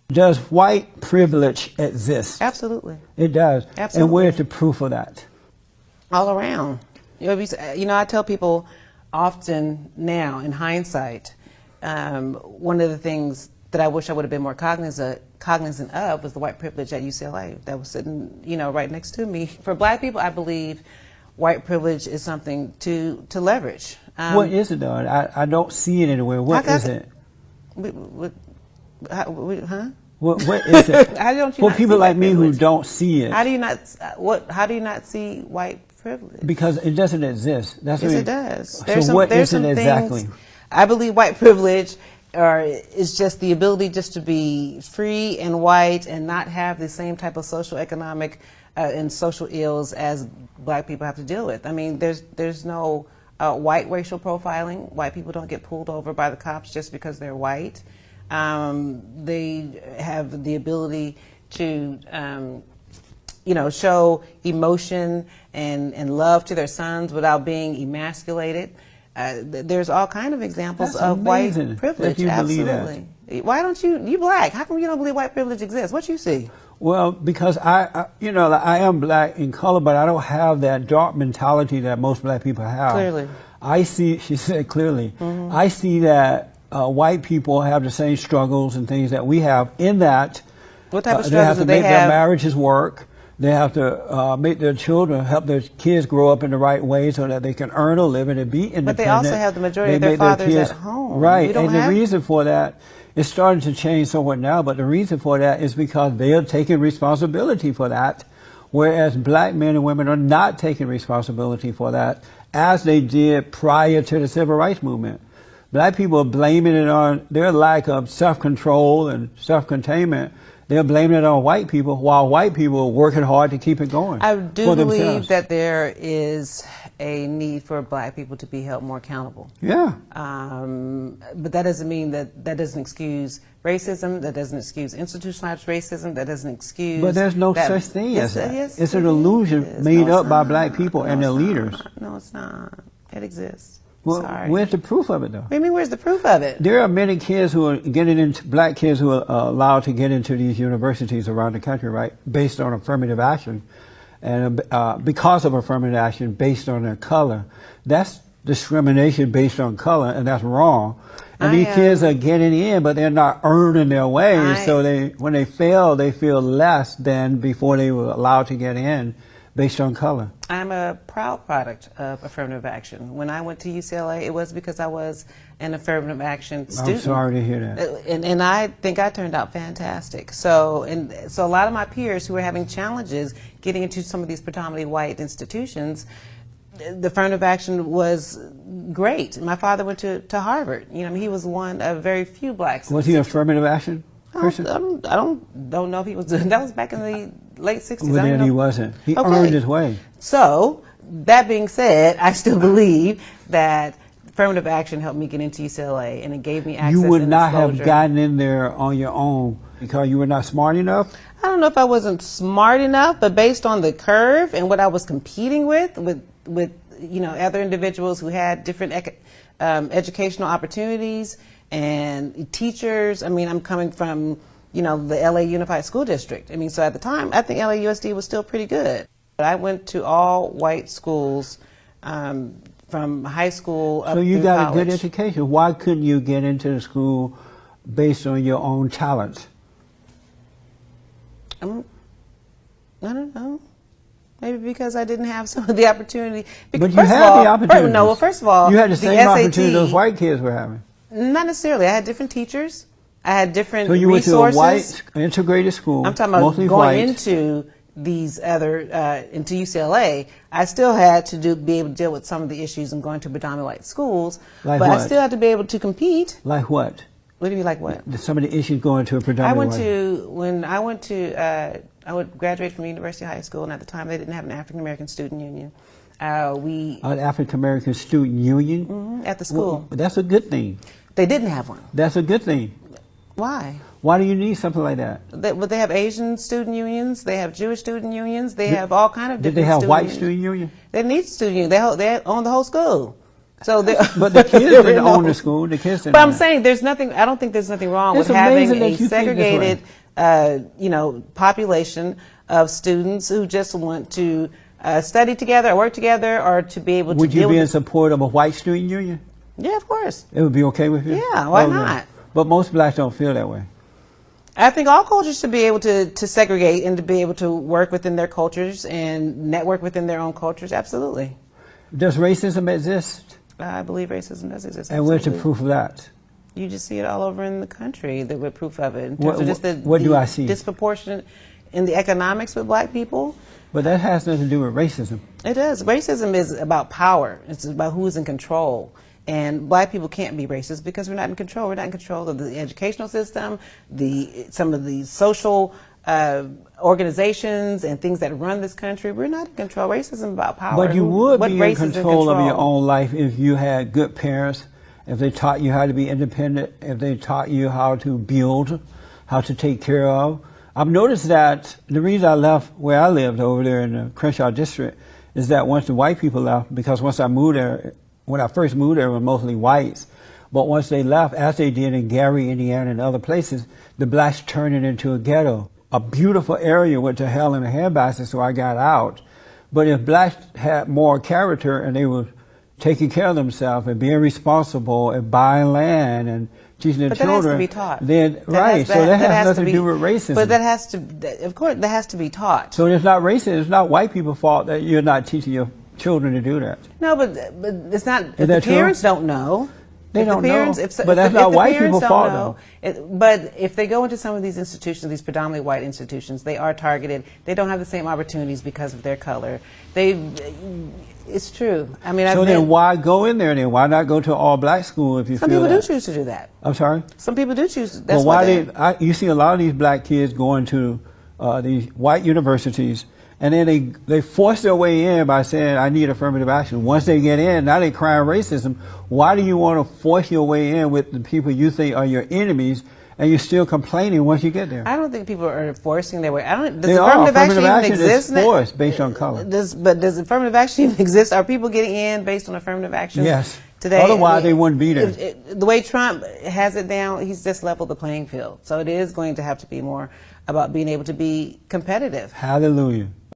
Does white privilege exist? Absolutely. It does. Absolutely. And where's the proof of that? All around. I tell people often now, in hindsight, one of the things that I wish I would have been more cognizant of was the white privilege at UCLA that was sitting, right next to me. For black people, I believe white privilege is something to leverage. What is it, though? I don't see it anywhere. What is it? What is it? How don't you For not people see like white me who privilege? don't see it. How do you not? How do you not see white privilege? Because it doesn't exist. That's Yes, what it does. So what is it exactly? Things, I believe white privilege is just the ability just to be free and white and not have the same type of social, economic, and social ills as black people have to deal with. I mean, there's no white racial profiling. White people don't get pulled over by the cops just because they're white. They have the ability to, show emotion and love to their sons without being emasculated. There's all kind of examples of white privilege. You Absolutely. Why don't you black? How come you don't believe white privilege exists? What you see? Well, because I am black in color, but I don't have that dark mentality that most black people have. Clearly. I see, she said clearly, I see that white people have the same struggles and things that we have in that. What type of they have struggles to do they make their have? marriages work. They have to make their children, help their kids grow up in the right way so that they can earn a living and be independent. But they also have the majority of their fathers at home. Right, and the reason for that, it's starting to change somewhat now, but the reason for that is because they are taking responsibility for that, whereas black men and women are not taking responsibility for that, as they did prior to the civil rights movement. Black people are blaming it on their lack of self-control and self-containment. They're blaming it on white people, while white people are working hard to keep it going. I do believe that there is a need for black people to be held more accountable. Yeah. But that doesn't mean that doesn't excuse racism, that doesn't excuse institutionalized racism, that doesn't excuse... But there's no such thing as that. It's an illusion made up by black people and their leaders. No, it's not. It exists. Well, Sorry. where's the proof of it, though? What do you mean, where's the proof of it? There are many kids who are getting into, black kids who are allowed to get into these universities around the country, right, based on affirmative action. And because of affirmative action based on their color. That's discrimination based on color, and that's wrong. And these kids are getting in, but they're not earning their way. So when they fail, they feel less than before they were allowed to get in based on color. I'm a proud product of affirmative action. When I went to UCLA, it was because I was an affirmative action student. I'm sorry to hear that. And I think I turned out fantastic. So a lot of my peers who were having challenges getting into some of these predominantly white institutions, the affirmative action was great. My father went to Harvard. He was one of very few blacks. Was he affirmative action? I don't know if he was. That was back in the late 60s. Well, then he wasn't. He earned his way. So, that being said, I still believe that affirmative action helped me get into UCLA, and it gave me access. You would not have gotten in there on your own because you were not smart enough? I don't know if I wasn't smart enough, but based on the curve and what I was competing with other individuals who had different educational opportunities and teachers. I mean, I'm coming from, the LA Unified School District. I mean, so at the time, I think LAUSD was still pretty good. But I went to all white schools from high school up through college. So you got a good education. Why couldn't you get into the school based on your own talents? I don't know. Maybe because I didn't have some of the opportunity. But you had the opportunity. No, well, first of all, you had the same SAT, opportunity those white kids were having. Not necessarily. I had different teachers. I had different resources. So you went to a white integrated school. I'm talking about going into these other into UCLA. I still had to be able to deal with some of the issues and going to predominantly white schools. Like but what? I still had to be able to compete. Like what? What do you mean, like what? Some of the issues going to a predominantly I would graduate from University High School, and at the time they didn't have an African American student union. An African American student union at the school. Well, that's a good thing. They didn't have one. That's a good thing. Why? Why do you need something like that? They have Asian student unions. They have Jewish student unions. They have all kind of different. Did they have white unions. student union? They need student union. They own the whole school. So But the kids didn't own the school. The kids didn't. But I'm own it. saying there's nothing. I don't think there's nothing wrong It's with having amazing that a you think this way. segregated, population of students who just want to study together, or work together, or to be able to. Would you deal be with in support of a white student union? Yeah, of course. It would be okay with you? Yeah, why not? But most blacks don't feel that way. I think all cultures should be able to segregate and to be able to work within their cultures and network within their own cultures. Absolutely. Does racism exist? I believe racism does exist. And where's the absolutely. proof of that? You just see it all over in the country. That we're proof of it. In terms What- of just what do I see? Disproportionate in the economics with black people. But that has nothing to do with racism. It does. Racism is about power. It's about who's in control. And black people can't be racist because we're not in control. We're not in control of the educational system, some of the social organizations and things that run this country. We're not in control. Racism is about power. But you would What be in race is control of your own life if you had good parents, if they taught you how to be independent, if they taught you how to build, how to take care of. I've noticed that the reason I left where I lived over there in the Crenshaw district is that once the white people left, because once I moved there, when I first moved there, it was mostly whites. But once they left, as they did in Gary, Indiana, and other places, the blacks turned it into a ghetto. A beautiful area went to hell in a handbasket, so I got out. But if blacks had more character and they were taking care of themselves and being responsible and buying land and teaching their But children, that has to be taught. then so that has nothing to do with racism. But that has to, of course, that has to be taught. So it's not racist. It's not white people's fault that you're not teaching your children to do that. No, but it's not. If the that true? parents don't know, They if the don't know. parents, But that's not white parents people's don't fault, know, but if they go into some of these institutions, these predominantly white institutions, they are targeted. They don't have the same opportunities because of their color. It's true. I mean, So then why go in there then? Why not go to an all-black school if you some feel people that? do choose to do that. I'm sorry? Some people do choose. That's Well, why you see a lot of these black kids going to these white universities, and then they force their way in by saying, I need affirmative action. Once they get in, now they crying racism. Why do you want to force your way in with the people you think are your enemies, and you're still complaining once you get there? I don't think people are forcing their way. Does They are. affirmative action even exist? Is forced based on color. Does affirmative action even exist? Are people getting in based on affirmative action? Yes. Today, Otherwise, they wouldn't be there. The way Trump has it down, he's just leveled the playing field. So it is going to have to be more about being able to be competitive. Hallelujah.